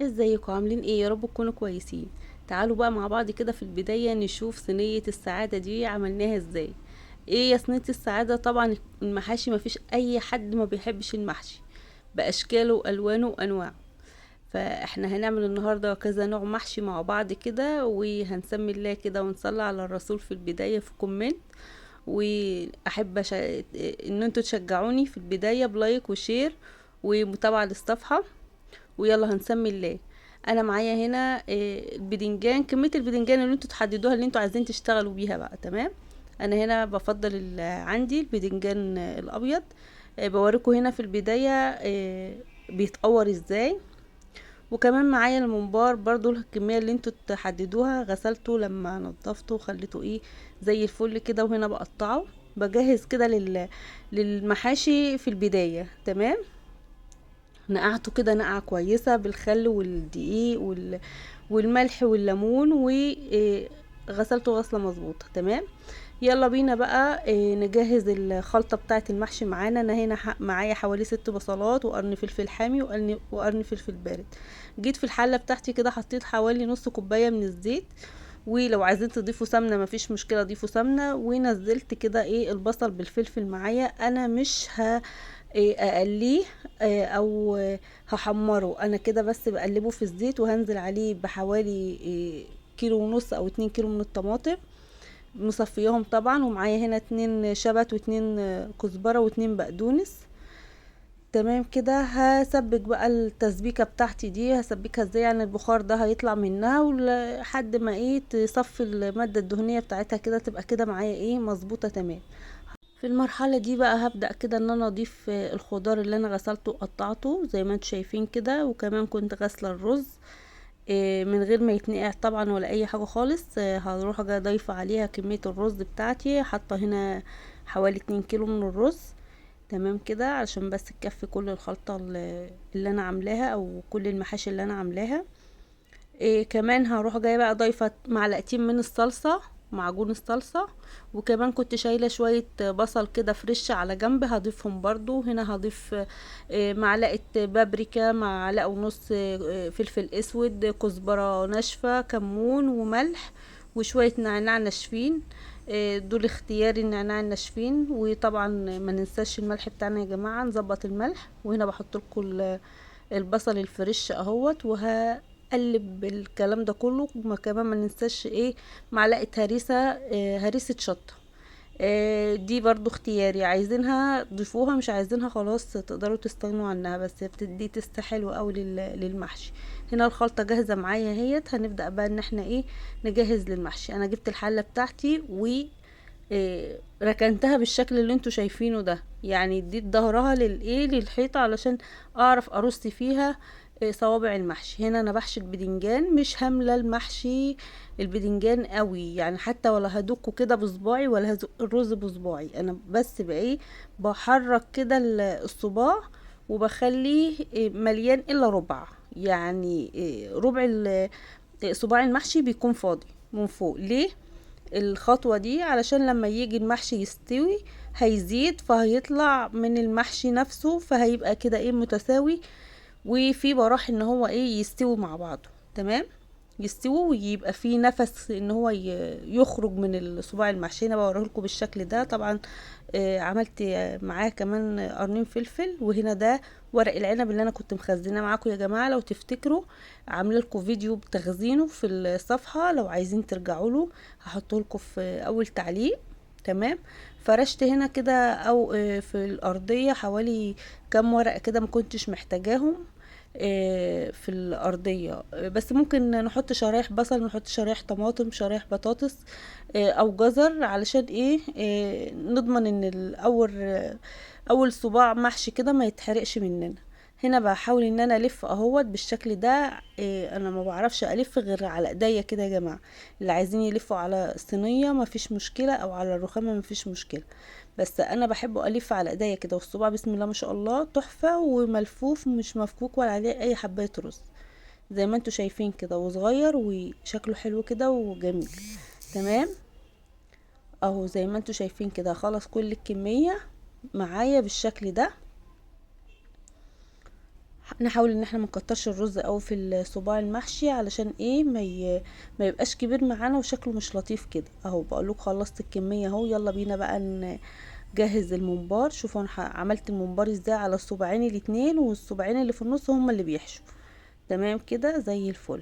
ازيكم عاملين ايه؟ يا رب تكونوا كويسين. تعالوا بقى مع بعض كده في البداية نشوف صينية السعادة دي عملناها ازاي. ايه يا صينية السعادة؟ طبعا المحاشي مفيش اي حد ما بيحبش المحشي باشكاله والوانه وانواعه. فاحنا هنعمل النهاردة كذا نوع محشي مع بعض كده، وهنسمي الله كده ونصلي على الرسول في البداية في كومنت. واحب ان انتوا تشجعوني في البداية بلايك وشير ومتابعة للصفحة. ويلا هنسمي الله. انا معايا هنا البدنجان، كميه البدنجان اللي انتوا تحددوها اللي انتوا عايزين تشتغلوا بيها بقى، تمام. انا هنا بفضل عندي البدنجان الابيض. بوريكم هنا في البدايه بيتقور ازاي. وكمان معايا الممبار برضو الكميه اللي انتوا تحددوها، غسلته لما نضفته وخليته ايه زي الفل كده، وهنا بقطعه. بجهز كده للمحاشي في البدايه، تمام. نقعته كده نقعة كويسة بالخل والدقيق والملح والليمون، وغسلته غسلة مظبوطة، تمام. يلا بينا بقى نجهز الخلطة بتاعة المحشي معانا. انا هنا معايا حوالي 6 بصلات وقرن فلفل حامي وقرن فلفل بارد. جيت في الحلة بتاعتي كده حطيت حوالي نص كوباية من الزيت. ولو عايزين تضيفوا سمنة مفيش مشكلة، ضيفوا سمنة. ونزلت كده البصل بالفلفل معايا. انا مش اقليه او هحمره. انا كده بس بقلبه في الزيت، وهنزل عليه بحوالي كيلو ونص او 2 كيلو من الطماطم مصفيهم طبعا. ومعايا هنا 2 شبت و2 كزبرة و2 بقدونس. تمام كده. هسبك بقى التسبيكة بتاعتي دي، هسبكها ازاي؟ يعني البخار ده هيطلع منها ولحد ما تصفي المادة الدهنية بتاعتها كده، تبقى كده معايا مظبوطة، تمام. في المرحلة دي بقى هبدأ كده ان انا اضيف الخضار اللي انا غسلته وقطعته زي ما انتم شايفين كده. وكمان كنت غاسلة الرز من غير ما يتنقع طبعا ولا اي حاجة خالص. هروح جاي ضايفة عليها كمية الرز بتاعتي، حاطة هنا حوالي 2 كيلو من الرز، تمام كده، علشان بس تكفي كل الخلطة اللي انا عاملاها او كل المحاشي اللي انا عاملاها. كمان هروح جايه بقى ضايفه معلقتين من الصلصه، معجون الصلصه. وكمان كنت شايله شويه بصل كده فريش على جنب، هضيفهم برضو. هنا هضيف معلقه بابريكا، معلقه ونص فلفل اسود، كزبره ناشفه، كمون وملح، وشويه نعناع ناشفين. دول اختياري، النعناع الناشفين. وطبعا ما ننساش الملح بتاعنا يا جماعه، نظبط الملح. وهنا بحط لكم البصل الفريش اهوت، وهقلب الكلام ده كله. كمان ما ننساش معلقه هريسه شطه. دي برضو اختياري، عايزينها ضيفوها، مش عايزينها خلاص تقدروا تستغنوا عنها، بس بتدي تست حلو قوي للمحشي. هنا الخلطه جاهزه معايا اهيت. هنبدا بقى ان احنا نجهز للمحشي. انا جبت الحله بتاعتي ركنتها بالشكل اللي انتوا شايفينه ده، يعني اديت ظهرها للحيطة علشان اعرف ارص فيها صوابع المحشي. هنا انا بحشي البدنجان، مش هامله المحشي البدنجان قوي يعني، حتى ولا هدكه كده بصباعي ولا هزق الرز بصباعي. انا بس بقى بحرك كده الصباع، وبخليه مليان الا ربع، يعني ربع صباع المحشي بيكون فاضي من فوق. ليه الخطوة دي؟ علشان لما يجي المحشي يستوي هيزيد، فهيطلع من المحشي نفسه، فهيبقى كده متساوي، وفي براح ان هو يستوي مع بعضه، تمام. يستوي ويبقى فيه نفس ان هو يخرج من الصباع المحشي. انا بوريه لكم بالشكل ده طبعا. عملت معاه كمان قرنين فلفل. وهنا ده ورق العنب اللي انا كنت مخزناه معاكم يا جماعه، لو تفتكروا عامله لكم فيديو بتخزينه في الصفحه، لو عايزين ترجعوا له هحطه لكم في اول تعليق، تمام. فرشت هنا كده او في الارضيه حوالي كام ورقه كده ما كنتش محتاجاهم في الارضيه. بس ممكن نحط شرايح بصل، نحط شرايح طماطم، شرايح بطاطس او جزر، علشان نضمن ان اول صباع محشي كده ما يتحرقش مننا. هنا بحاول ان انا الف اهوت بالشكل ده. انا ما بعرفش الف غير على ايديا كده يا جماعه. اللي عايزين يلفوا على الصينيه ما فيش مشكله، او على الرخامه ما فيش مشكله، بس انا بحب الف على ايديا كده. والصباع بسم الله ما شاء الله تحفه، وملفوف مش مفكوك ولا عليه اي حبايه رز، زي ما انتوا شايفين كده، وصغير وشكله حلو كده وجميل، تمام. اهو زي ما انتوا شايفين كده خلص كل الكميه معايا بالشكل ده. نحاول ان احنا ما نكترش الرز قوي في الصباع المحشي، علشان ايه ما يبقاش كبير معانا وشكله مش لطيف كده. اهو بقولك خلصت الكميه اهو. يلا بينا بقى نجهز الممبار. شوفوا انا عملت الممبار ازاي على الصباعين الاتنين، والصباعين اللي في النص هما اللي بيحشوا. تمام كده زي الفل.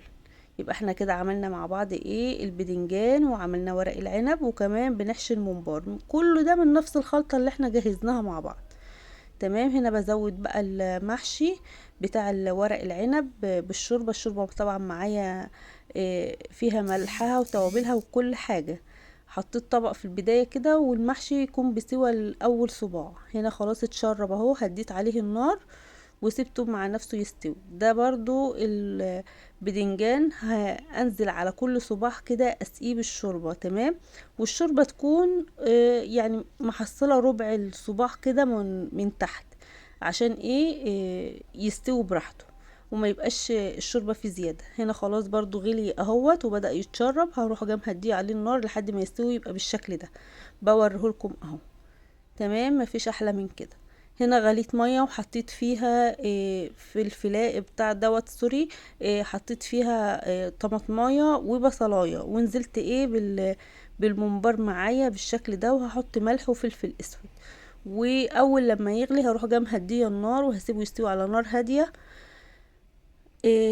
يبقى احنا كده عملنا مع بعض ايه، البدنجان وعملنا ورق العنب وكمان بنحشي الممبار، كله ده من نفس الخلطة اللي احنا جهزناها مع بعض. تمام. هنا بزود بقى المحشي بتاع الورق العنب بالشوربة. الشوربة طبعا معايا فيها ملحها وتوابلها وكل حاجة. حطيت طبق في البداية كده، والمحشي يكون بسوى الاول صباع. هنا خلاص اتشرب اهو، هديت عليه النار وسبته مع نفسه يستوي. ده برضو البدنجان هنزل على كل صباع كده اسقيه بالشوربة. تمام. والشوربة تكون يعني محصلة ربع الصباع كده من تحت، عشان ايه يستوي براحته وما يبقاش الشوربة فيه زيادة. هنا خلاص برضو غلي اهوت وبدأ يتشرب. هروح جاي مهديه عليه النار لحد ما يستوي يبقى بالشكل ده. بوريهولكم اهو. تمام. مفيش احلى من كده. هنا غليت ميه وحطيت فيها في الفلاء بتاع دوت سوري، حطيت فيها طماطمايه وبصلايه، ونزلت ايه بالممبار معايا بالشكل ده. وهحط ملح وفلفل اسود. واول لما يغلي هروح جايه مهديه النار وهسيبه يستوي على نار هاديه.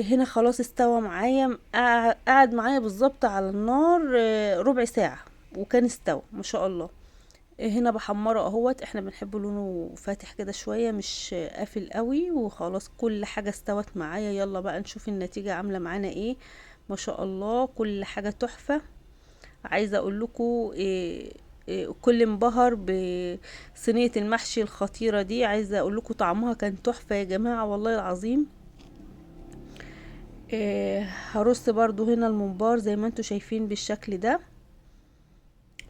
هنا خلاص استوى معايا. قعد معايا بالظبط على النار ربع ساعه وكان استوى ما شاء الله. هنا بحمره اهوت. احنا بنحب لونه فاتح كده شويه، مش قافل قوي. وخلاص كل حاجه استوت معايا. يلا بقى نشوف النتيجه عامله معانا ايه. ما شاء الله كل حاجه تحفه. عايزه اقول لكم كل انبهر بصينيه المحشي الخطيره دي. عايزه اقول لكم طعمها كان تحفه يا جماعه والله العظيم. هرص برضو هنا الممبار زي ما انتوا شايفين بالشكل ده.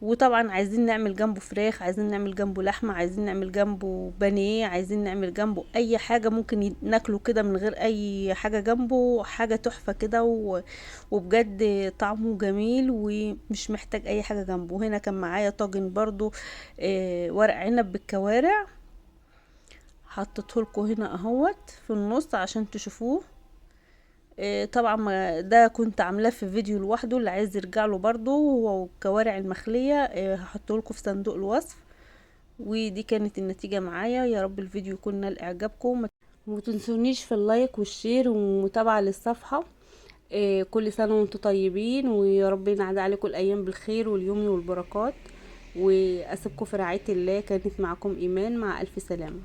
وطبعا عايزين نعمل جنبه فراخ، عايزين نعمل جنبه لحمة، عايزين نعمل جنبه بانيه، عايزين نعمل جنبه اي حاجة ممكن ناكله كده من غير اي حاجة جنبه. حاجة تحفة كده وبجد طعمه جميل ومش محتاج اي حاجة جنبه. هنا كان معايا طاجن برضو ورق عنب بالكوارع. حطيته لكم هنا اهوت في النص عشان تشوفوه. طبعا ده كنت عاملاه في فيديو لوحده، اللي عايز يرجع له برضو. والكوارع المخلية هحطه لكم في صندوق الوصف. ودي كانت النتيجة معايا. يا رب الفيديو يكون نال اعجابكم. ومتنسونيش في اللايك والشير ومتابعة للصفحة. كل سنة وانتم طيبين، ويا رب ينعاد عليكم الايام بالخير واليمن والبركات. واسيبكم في رعاية الله. كانت معكم ايمان، مع الف سلامة.